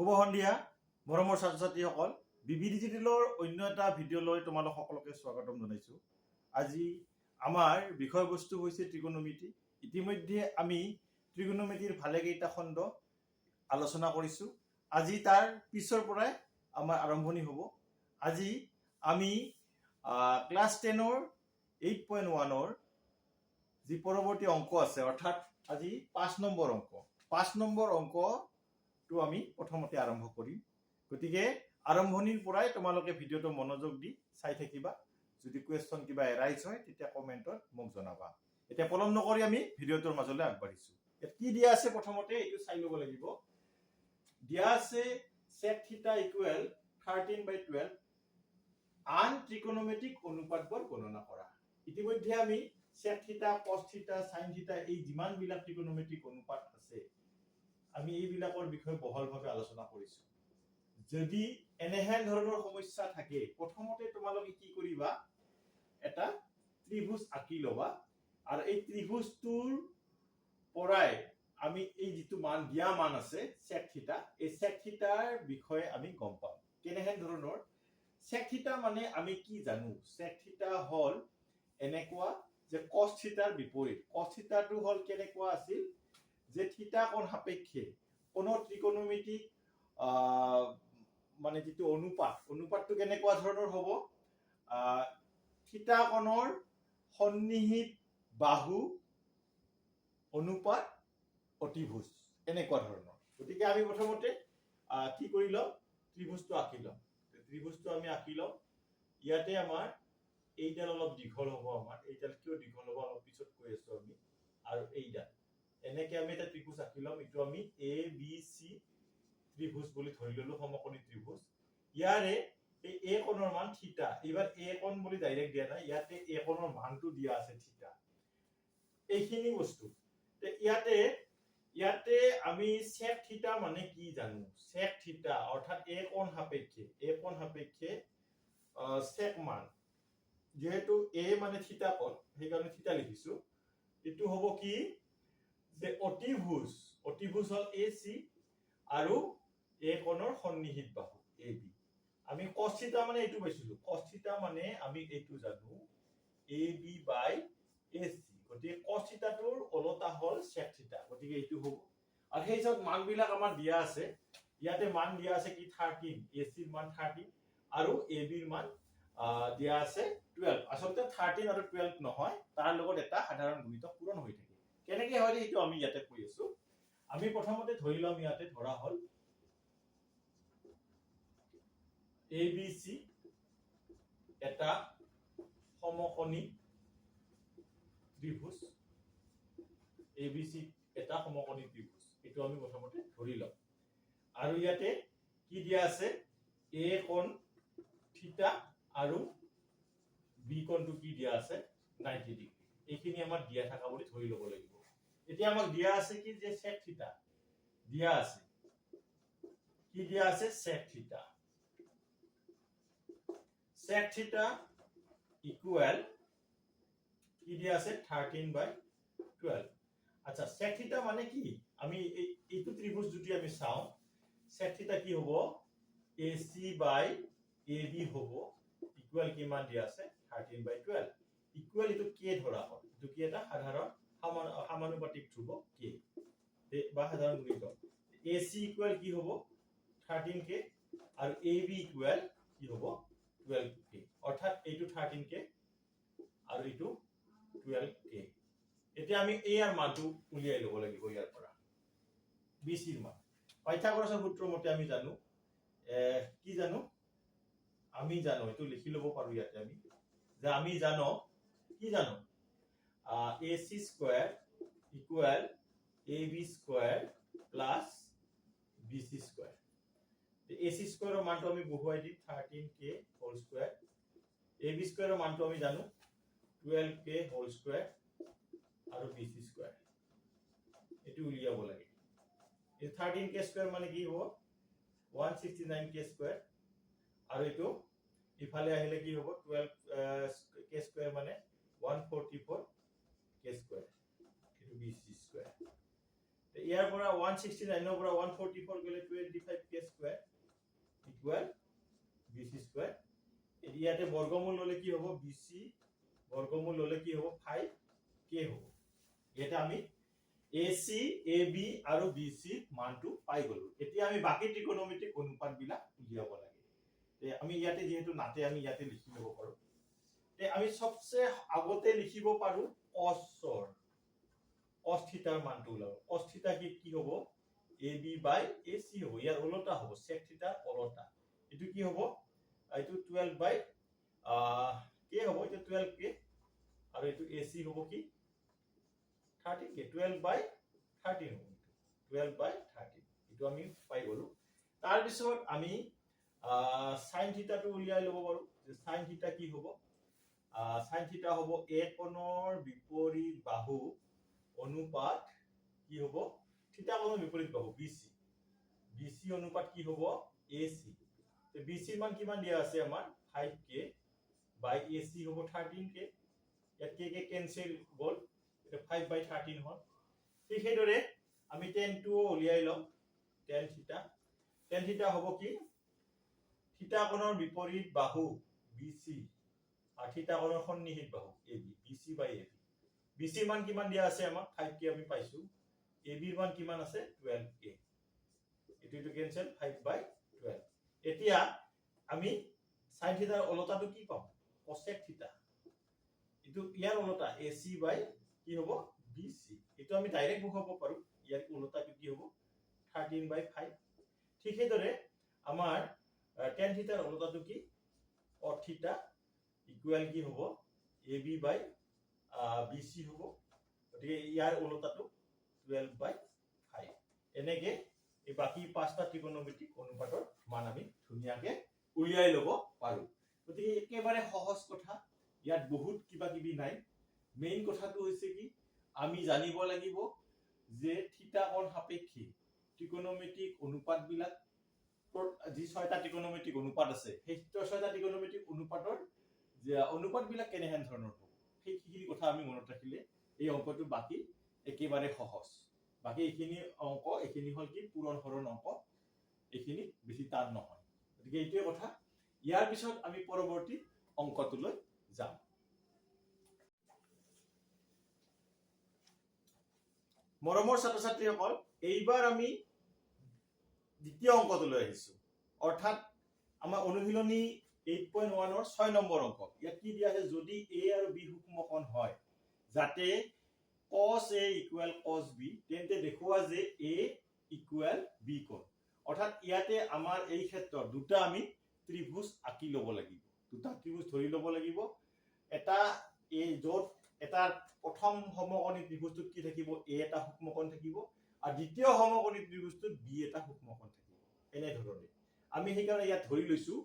শুভ সন্ধিয়া মৰমৰ ছাত্ৰ ছাত্ৰীসকল বিবি ডিজিটেলৰ অন্য এটা ভিডিঅ'লৈ তোমালোক সকলোকে স্বাগতম জনাইছোঁ। আজি আমাৰ বিষয়বস্তু হৈছে ত্ৰিকোণমিতি। ইতিমধ্যে আমি ত্ৰিকোণমিতিৰ ভালেকেইটা খণ্ড আলোচনা কৰিছোঁ। আজি তাৰ পিছৰ পৰাই আমাৰ আৰম্ভণি হ'ব। আজি আমি ক্লাছ 10ৰ 8.1ৰ যি পৰৱৰ্তী অংক আছে, অৰ্থাৎ আজি 5 নম্বৰ অংক, 5 নম্বৰ অংকটো আমি প্ৰথমতে আৰম্ভ কৰিম। গতিকে আৰম্ভণিৰ পৰাই তোমালোকে ভিডিঅ'টো মনোযোগ দি চাই থাকিবা। যদি কুৱেশ্যন কিবা এৰাইজ হয় তেতিয়া কমেণ্টত মোক জনাবা। এতিয়া পলম নকৰি আমি ভিডিঅ'টোৰ মাজলৈ আগবাঢ়িছোঁ। ইয়াত কি দিয়া আছে প্ৰথমতে এইটো চাই ল'ব লাগিব। দিয়া আছে sec θ ইকুৱেল 13/12 আন ত্ৰিকোণমিতিক অনুপাতবোৰ গণনা কৰা। ইতিমধ্যে আমি sec θ, cos θ, sin θ এই যিমানবিলাক ত্ৰিকোণমিতিক অনুপাত আছে আমি এইবিলাকৰ বিষয়ে বহলভাৱে আলোচনা কৰিছোঁ। যদি এনেহেন ধৰণৰ সমস্যা থাকে প্ৰথমতে তোমালোকে কি কৰিবা, এটা ত্ৰিভুজ আঁকি ল'বা আৰু এই ত্ৰিভুজটোৰ পৰাই আমি এই যিটো মান দিয়া মান আছে sec θ, এই sec θৰ বিষয়ে আমি গম পাম। কেনেহেন ধৰণৰ sec θ মানে আমি কি জানো, sec θ হল এনেকুৱা যে cos θৰ বিপৰীত। cos θটো হল কেনেকুৱা আছিল যে থিতা কোণ সাপেক্ষে কোনো ত্ৰিকোণমিতিক মানে যিটো অনুপাতটো কেনেকুৱা ধৰণৰ হ'ব, থিতা কোণৰ সন্নিহিত বাহু অনুপাত অতিভুজ এনেকুৱা ধৰণৰ। গতিকে আমি প্ৰথমতে কি কৰি লম, ত্ৰিভুজটো আঁকি লম। ত্ৰিভুজটো আমি আঁকি লম। ইয়াতে আমাৰ এইডাল অলপ দীঘল হ'ব, আমাৰ এইডাল কিয় দীঘল হ'ব অলপ পিছত কৈ আছো আমি। আৰু এইডাল এনেকে আমি এটা ত্ৰিভুজ আঁকি লম। এইটো আমি এ বি চি ত্ৰিভুজ বুলি ধৰি ললো, সমকোণী ত্ৰিভুজ। ইয়াৰে এই এ কোণৰ মান থিতা, এইবাৰ এ কোণ বুলি ডাইৰেক্ট দিয়া নাই, ইয়াতে এ কোণৰ মানটো দিয়া আছে থিতা। এইখিনি বস্তু ইয়াতে আমি sec θ মানে কি জানো, sec θ অৰ্থাৎ এ কোণ সাপেক্ষে sec মান, যেহেতু এ মানে থিতা কোণ সেইকাৰণে থিতা লিখিছো। এইটো হ'ব কি যে অতিভুজ হল AC আৰু এ কোণৰ সন্নিহিত বাহু AB। আমি cos θ মানে এইটো পাইছিলো, cos θ মানে আমি এইটো জানো AB/AC। গতিকে cos θ টোৰ ওলোটা হল sec θ, গতিকে এইটো হ'ব। আৰু সেই হিচাপত মান বিলাক আমাৰ দিয়া আছে। ইয়াতে মান দিয়া আছে কি 13, AC ৰ মান 13 আৰু AB ৰ মান দিয়া আছে 12। আচলতে 13 আৰু 12 নহয়, তাৰ লগত এটা সাধাৰণ গুণিতক পূৰণ হৈ থাকে। কেনেকে হয় এইটো আমি ইয়াতে কৈ আছো। আমি প্ৰথমতে ধৰি লম, ইয়াতে ধৰা হল ABC এটা সমকোণী ত্ৰিভুজ, ABC এটা সমকোণী ত্ৰিভুজ, এইটো আমি প্ৰথমতে ধৰি লম। আৰু ইয়াতে কি দিয়া আছে, A কোণ থিতা আৰু B কোণটো কি দিয়া আছে 90 ডিগ্ৰী। এইখিনি আমাৰ দিয়া থাকা বুলি ধৰি ল'ব লাগিব। এতিয়া আমাক দিয়া আছে কি যে sec θ দিয়া আছে, কি দিয়া আছে sec θ ইকুৱেল কি দিয়া আছে 13/12। আচ্ছা, sec θ মানে কি, আমি এইটো ত্ৰিভুজ যদি আমি চাওঁ, sec θ কি হ'ব AC/AB হ'ব ইকুৱেল কিমান দিয়া আছে 13/12 ইকুৱেল এইটো k ধৰা হ'ল। এইটো কি এটা সাধাৰণ সমানুপাতিক ধ্ৰুৱ k বা সাধাৰণ গুণিতক। AC ইকুৱেল কি হ'ব 13k আৰু AB ইকুৱেল কি হ'ব 12k, অৰ্থাৎ এইটো 13k আৰু এইটো 12k। এতিয়া আমি a ৰ মানটো উলিয়াই ল'ব লাগিব। ইয়াৰ পৰা BC ৰ মান পাইথাগোৰাছৰ সূত্ৰ মতে আমি জানো, কি জানো, আমি জানো এইটো লিখি ল'ব পাৰো ইয়াতে আমি, যে আমি জানো কি জানো AC square equal AB square plus BC square. AC স্কয়াৰৰ মানটো আমি বহুৱাই দিম 13k হোল স্কয়াৰ, AB স্কয়াৰৰ মানটো আমি জানো 12k হোল স্কয়াৰ আৰু BC স্কয়াৰ। এটো উলিয়াব লাগে। এই 13k স্কয়াৰ মানে কি হ'ব 169k স্কয়াৰ আৰু এটো ইফালে আহিলে কি হ'ব 12k স্কয়াৰ মানে 144k স্কয়াৰ, এটো BC স্কয়াৰ। ইয়াৰ পৰা 169 পৰা 144 গলে 25k square equal BC square ইয়াতে বৰ্গমূল ললে কি হ'ব BC বৰ্গমূল ললে কি হ'ব 5k হ'ব এটা আমি AC AB আৰু BC মানটো পাই গলো এতিয়া আমি বাকি ত্ৰিকোণমিতিক অনুপাত বিলাক উলিয়াব লাগে তে আমি ইয়াতে যেহেতু নাতে আমি ইয়াতে লিখি লব পাৰো তে আমি সবচে আগতে লিখিব পাৰো cos থিটাৰ মানটো উলাও cos থিটা কি হ'ব AB বাই AC হ'ব ইয়াৰ ওলটা হ'ব sec থিটাৰ ওলটা এটো কি হ'ব এটো 12 বাই k হ'ব এটো 12k আৰু এটো AC হ'ব কি 13k 12 বাই 13 হ'ব 12 বাই 13 এটো আমি পাই গলো তাৰ পিছত আমি sin থিটাটো উলিয়াই লব পাৰো যে sin থিটা কি হ'ব sin থিটা হ'ব a কোণৰ বিপৰীত বাহু অনুপাত কি হ'ব থিটা কোণৰ বিপৰীত বাহু BC অনুপাত কি হ'ব AC তে BC মান কিমান দিয়া আছে আমাৰ 5k বাই AC হ'ব 13k ইয়াত k কেনসেল গল এটা 5 বাই 13 হ'ল ঠিক হেদৰে আমি tan টো উলিয়াই লম tan থিটা হ'ব কি থিটা কোণৰ বিপৰীত বাহু BC আৰু থিটা কোণৰ সন্নিহিত বাহু AB BC বাই AB BC মান কিমান দিয়া আছে আমাক 5k আমি পাইছো AB মান কিমান আছে 12k এটো কেনসেল 5 বাই 12 এতিয়া আমি sin থিটাৰ ওলটাটো কি পাম cosec থিটা এটো ইয়াৰ ওলটা AC বাই কি হ'ব BC এটো আমি ডাইৰেক্ট বুখাব পাৰো ইয়াৰ ওলটাটো কি হ'ব 13 বাই 5 ঠিক হেদৰে আমাৰ tan থিটাৰ ওলটাটো কি cot থিটা ইকুয়াল কি হ'ব AB বাই BC হ'ব গতিকে ইয়াৰ ওলটাটো 12 বাই 5 এনেকে এই বাকি পাঁচটা ত্ৰিকোণমিতিক অনুপাতৰ মান আমি ধুনিয়াকে উলিয়াই লব পাৰো গতিকে একেবাৰে সহজ কথা ইয়াত বহুত কিবা কিবি নাই মেইন কথাটো হৈছে কি আমি জানিব লাগিব যে থিটা কোণ সাপেক্ষে ত্ৰিকোণমিতিক অনুপাত বিলাক যি ছয়টা ত্ৰিকোণমিতিক অনুপাত আছে সেই ছয়টা ত্ৰিকোণমিতিক অনুপাতৰ যে অনুপাত বিলাক কেনেহেন ধৰণৰ হ'ব সেইখিনি কথা আমি মনত ৰাখিলে এই অংকটো বাকি একেবাৰে সহজ বাকি এইখিনি অংক এইখিনি হল কি পূৰণ হৰণ অংক এইখিনি বেছি টান নহয় গতিকে এইটোৱে কথা ইয়াৰ পিছত আমি পৰৱৰ্তী অংকটোলৈ যাম মৰমৰ ছাত্ৰ ছাত্ৰীসকল এইবাৰ আমি দ্বিতীয় অংকটোলৈ আহিছো অৰ্থাৎ আমাৰ অনুশীলনী 8.1 ৰ 6 নম্বৰ অংক ইয়াত কি দিয়া আছে যদি a আৰু b সূক্ষ্মকোণ হয় যাতে cos a = cos b তেন্তে দেখুৱা যে a = b কোণ অৰ্থাৎ ইয়াতে আমাৰ এই ক্ষেত্ৰত দুটা আমি ত্ৰিভুজ আঁকি লব লাগিব দুটা ত্ৰিভুজ ধৰি লব লাগিব এটা এই যত এটা প্ৰথম সমকোণী ত্ৰিভুজটোত কি থাকিব a এটা সূক্ষ্মকোণ থাকিব আৰু দ্বিতীয় সমকোণী ত্ৰিভুজটোত b এটা সূক্ষ্মকোণ থাকিব এনে ধৰণে আমি সেইকাৰণে ইয়াত ধৰি লৈছো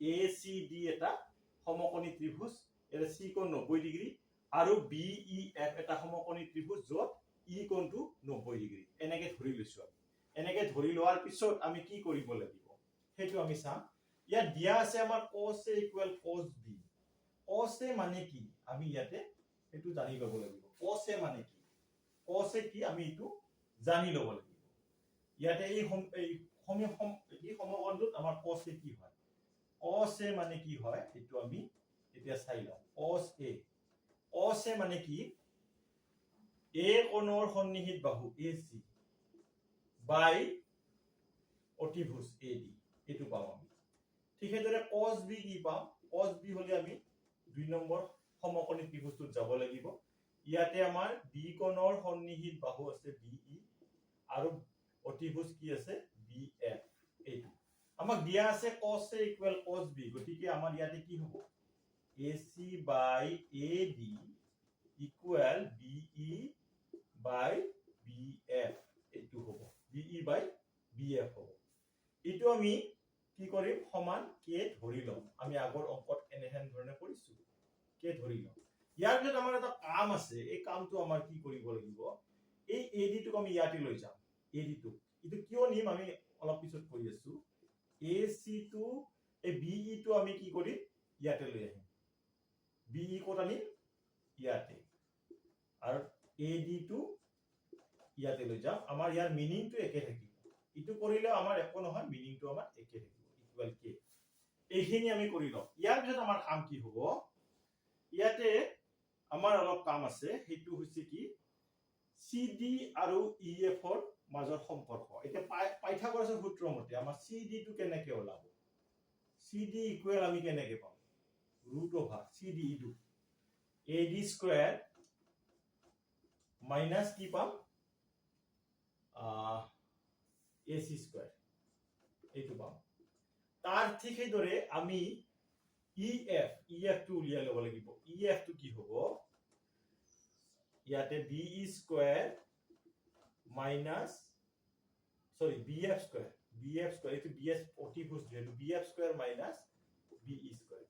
ACD এটা সমকোণী ত্ৰিভুজ এৰ C কোণ 90 ডিগ্ৰী আৰু BEF এটা সমকোণী ত্ৰিভুজ যত E কোণটো 90 ডিগ্ৰী এনেকে ধৰি লৈছো আমি এনেকে ধৰি লোৱাৰ পিছত আমি কি কৰিব লাগিব হেতু আমি চাম ইয়াত দিয়া আছে আমাৰ cos A = cos B cos A মানে কি আমি ইয়াতে হেতু জানি লব লাগিব cos A মানে কি cos A কি আমি এটো জানি লব লাগিব ইয়াতে এই সমকোণটোত আমাৰ cos A কি হয় cos A মানে কি হয় এটো আমি এতিয়া চাই লওঁ cos A মানে কি A কোণৰ সন্নিহিত বাহু AC বাই অতিভুজ AD এটো পাম আমি ঠিক হেদৰে cos B কি পাম cos B হলে আমি 2 নম্বৰ সমকোণী ত্ৰিভুজটোত যাব লাগিব ইয়াতে আমাৰ B কোণৰ সন্নিহিত বাহু আছে BE আৰু অতিভুজ কি আছে BF এটো আমাক দিয়া আছে cos A = cos B গতিকে আমাৰ ইয়াতে কি হ'ব AC by AD equal BE by BF এটো হ'ব BE by BF হ'ব এটো আমি কি কৰিম সমান k ধৰি লম আমি আগৰ অংকত এনেহেন ধৰণে কৰিছো k ধৰি লম ইয়াৰ পিছত আমাৰ এটা কাম আছে এই কামটো আমাৰ কি কৰিব লাগিব এই AD টোক আমি ইয়াতে লৈ যাম AD টো এটো কিয় নিম আমি অলপ পিছত কৰি আছো AC টো এই BE টো আমি কি কৰিম ইয়াতে লৈ আহিম BE কোট আনি ইয়াতে আৰু AD টো ইয়াতে লৈ যাম আমাৰ ইয়াৰ মিনিংটো একে থাকিব ইটো কৰিলে আমাৰ একো নহয় মিনিংটো আমাৰ একে থাকিব ইকুৱেল কে এইখিনি আমি কৰি লম ইয়াৰ পিছত আমাৰ কাম কি হ'ব ইয়াতে আমাৰ অলপ কাম আছে সেইটো হৈছে কি CD আৰু EF ৰ মাজৰ সম্পৰ্ক এতিয়া পাইথাগোৰাছৰ সূত্ৰ মতে আমাৰ CD টো কেনেকৈ ওলাব CD ইকুৱেল আমি কেনেকৈ পাম √CD ইটো AD স্কয়াৰ মাইনাস কি পাম AC স্কয়াৰ এইটো পাম তাৰ ঠিক সেইদৰে আমি EF টো উলিয়াই ল'ব লাগিব EF টো কি হ'ব ইয়াতে BE square minus BF square এইটো BS অতিভুজ যেটো BF square minus BE square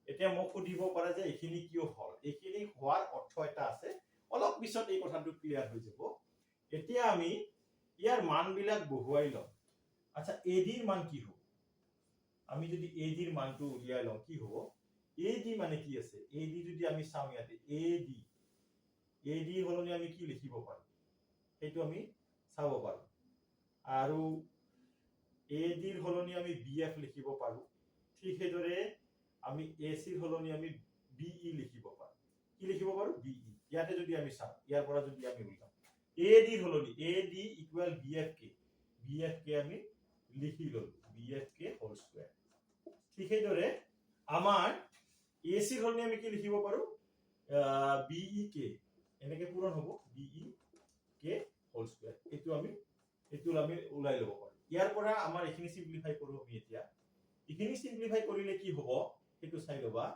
এতিয়া মোক সুধিব পাৰা যে এইখিনি কিয় হল এইখিনি হোৱাৰ অৰ্থ এটা আছে অলপ পিছত এই কথাটো ক্লিয়াৰ হৈ যাব এতিয়া আমি ইয়াৰ মান বিলাক বহুৱাই লম আচ্ছা AD ৰ মান কি হ'ব আমি যদি AD ৰ মানটো উলিয়াই লম কি হ'ব AD মানে কি আছে AD যদি আমি চাও ইয়াতে AD হলনি আমি কি লিখিব পাৰো সেইটো আমি চাব পাৰো আৰু AD ৰ হলনি আমি BF লিখিব পাৰো ঠিক সেইদৰে আমি AC ৰ হলনি আমি BE লিখিব পাৰো কি লিখিব পাৰো BE ইয়াতে যদি আমি চাও ইয়াৰ পৰা যদি আমি উলিয়াম AD ৰ হলনি AD ইকুৱেল BF কে আমি লিখি ললো BF কে হোল স্কয়াৰ ঠিক সেইদৰে আমাৰ AC ৰ হলনি আমি কি লিখিব পাৰো BE কে এনেকে পূৰণ হ'ব BE কে হোল স্কয়াৰ এটো আমি উলাই লব পাৰো ইয়াৰ পৰা আমাৰ এখিনি সিম্পলিফাই কৰো আমি এতিয়া এখিনি সিম্পলিফাই কৰিলে কি হ'ব এটো চাই লবা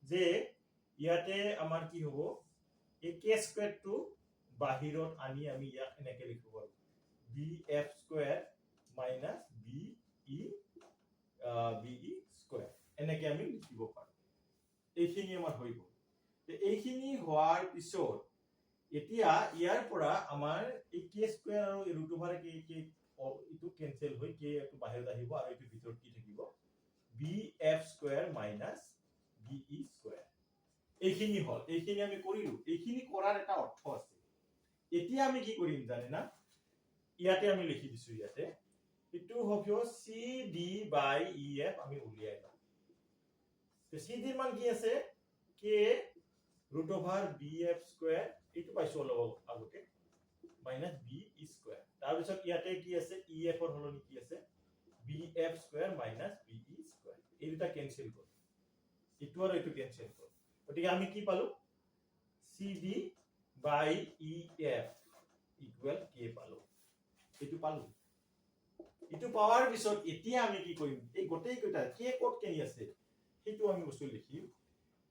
যে ইয়াতে আমাৰ কি হ'ব এই k স্কয়াৰ টো বাহিৰত আনি আমি ইয়াক এনেকে লিখিব পাৰো BF square minus BE square এনেকে আমি লিখিব পাৰো এইখিনি আমাৰ হৈ গ'ল তে এইখিনি হোৱাৰ পিছত এতিয়া ইয়াৰ পৰা আমাৰ এই k স্কয়াৰ আৰু ৰুট ওভাৰ k ইটো কেনসেল হৈ k এটো বাহিৰত আহিব আৰু ইটো ভিতৰত কি থাকিব BF square minus BE square এইখিনি হল এইখিনি আমি কৰিলো এইখিনি কৰাৰ এটা অৰ্থ আছে এতিয়া আমি কি কৰিম জানে না ইয়াতে আমি লিখি দিছো ইয়াতে ইটো হ'ব CD বাই EF আমি উলিয়াই লম তে CD ৰ মান কি আছে k root over BF square ইটো পাইছো অলপ আগতে মাইনাস BE স্কয়াৰ তাৰ পিছত ইয়াতে কি আছে EF ৰ হলনি কি আছে BF square minus BE square এই দুটা কেনসেল কৰ ইটো আৰু ইটো কেনসেল কৰ গতিকে আমি কি পালো CD বাই EF ইকুৱেল k পালো ইটো পাৱাৰ পিছত এতিয়া আমি কি কৰিম এই গোটেই কটা k কোড কেনি আছে সেইটো আমি বস্তু লিখিম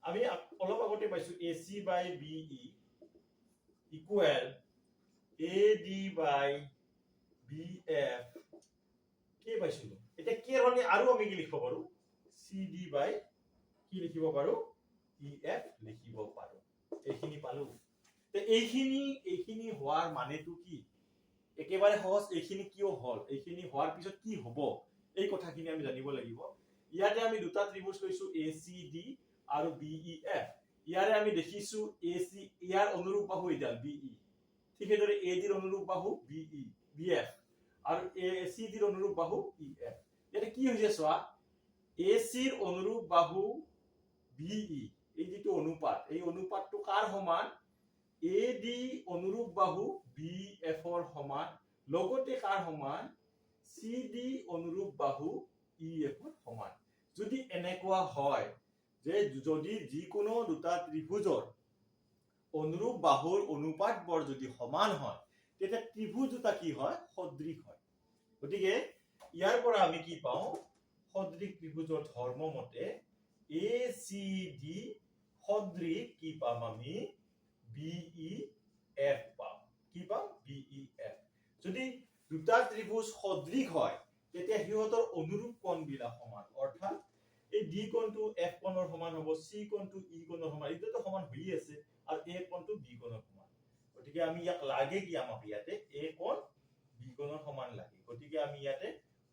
আমি অলপ আগতে পাইছো AC by BE equal AD by BF কি পাইছো এটা k হলে আৰু আমি কি লিখিব পাৰো CD বাই কি লিখিব পাৰো EF লিখিব পাৰো এইখিনি পালো তে এইখিনি হোৱাৰ মানেটো কি একেবাৰে সহজ এইখিনি কিয় হল এইখিনি হোৱাৰ পিছত কি হ'ব এই কথাখিনি আমি জানিব লাগিব ইয়াতে আমি দুটা ত্ৰিভুজ লৈছো ACD আৰু BEF ইয়াৰে আমি দেখিছো AC ইয়াৰ অনুৰূপ বাহু এডাল BE ঠিক সেইদৰে AD ৰ অনুৰূপ বাহু BF আৰু ACD ৰ অনুৰূপ বাহু EF এটা কি হৈছে চোৱা AC ৰ অনুৰূপ বাহু BE এই যেটো অনুপাত এই অনুপাতটো কাৰ সমান AD অনুৰূপ বাহু BF ৰ সমান লগতে কাৰ সমান CD অনুৰূপ বাহু EF ৰ সমান যদি এনেকুৱা হয় যে যদি যিকোনো দুটা ত্ৰিভুজৰ অনুৰূপ বাহুৰ অনুপাত বৰ যদি সমান হয় তেতিয়া ত্ৰিভুজ দুটা কি হয় সদৃশ হয় গতিকে ইয়াৰ পৰা আমি কি পাও সদৃশ ত্ৰিভুজৰ ধৰ্ম মতে ACD সদৃশ কি পাম আমি BEF পাম কি পাম BEF যদি দুটা ত্ৰিভুজ সদৃশ হয় তেতিয়া হিহঁতৰ অনুৰূপ কোণ বিলাক সমান অৰ্থাৎ এই D কোণটো F কোণৰ সমান হ'ব C কোণটো E কোণৰ সমান ইটোটো সমান হৈ আছে আৰু A কোণটো B কোণৰ সমান গতিকে আমি ইয়াক লাগে কি আমাক ইয়াতে A কোণ B কোণৰ সমান লাগে গতিকে আমি ইয়াতে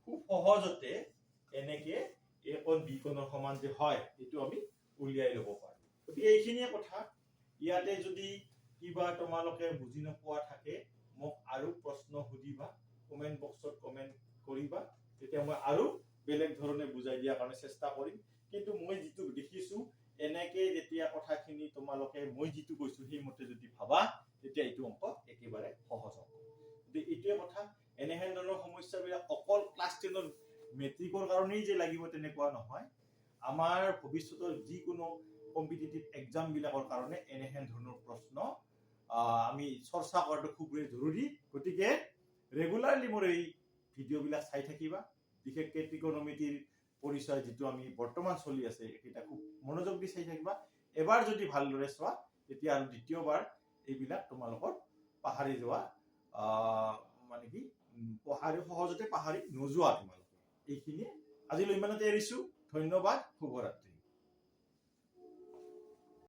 খুব সহজতে এনেকে A কোণ B কোণৰ সমান যে হয় এটো আমি উলিয়াই লব পাৰো গতিকে এইখিনিয়ে কথা ইয়াতে যদি কিবা তোমালোকে বুজি নোপোৱা থাকে মোক আৰু প্ৰশ্ন সুধিবা, কমেণ্ট বক্সত কমেণ্ট কৰিবা, তেতিয়া মই আৰু বেলেগ ধৰণে বুজাই দিয়াৰ কাৰণে চেষ্টা কৰিম। কিন্তু মই যিটো দেখিছোঁ, এনেকে যেতিয়া কথাখিনি তোমালোকে মই যিটো কৈছোঁ সেইমতে যদি ভাবা, তেতিয়া এইটো অংক একেবাৰে সহজ হ'ব। এইটোৱে কথা। এনেহেন ধৰণৰ সমস্যাবিলাক অকল ক্লাছ 10ৰ মেট্ৰিকৰ কাৰণেই যে লাগিব তেনেকুৱা নহয়। আমাৰ ভৱিষ্যতৰ যিকোনো কম্পিটিটিভ এক্সাম বিলাকৰ কাৰণে এনেহেন ধৰণৰ প্ৰশ্ন আমি চৰ্চা কৰাটো খুবেই জৰুৰী। গতিকে ৰেগুলাৰলি মোৰ এই ভিডিঅ'বিলাক চাই থাকিবা। বিশেষকৈ ত্ৰিকোণমিতিৰ পৰিচয় যিটো আমি বৰ্তমান চলি আছে এইকেইটা খুব মনোযোগ দি চাই থাকিবা। এবাৰ যদি ভালদৰে চোৱা তেতিয়া আৰু দ্বিতীয়বাৰ এইবিলাক তোমালোকৰ পাহৰি যোৱা মানে কি সহজতে পাহৰি নোযোৱা তোমালোকে। এইখিনিয়ে আজিলৈ ইমানতে এৰিছো। ধন্যবাদ, শুভৰাত্ৰি।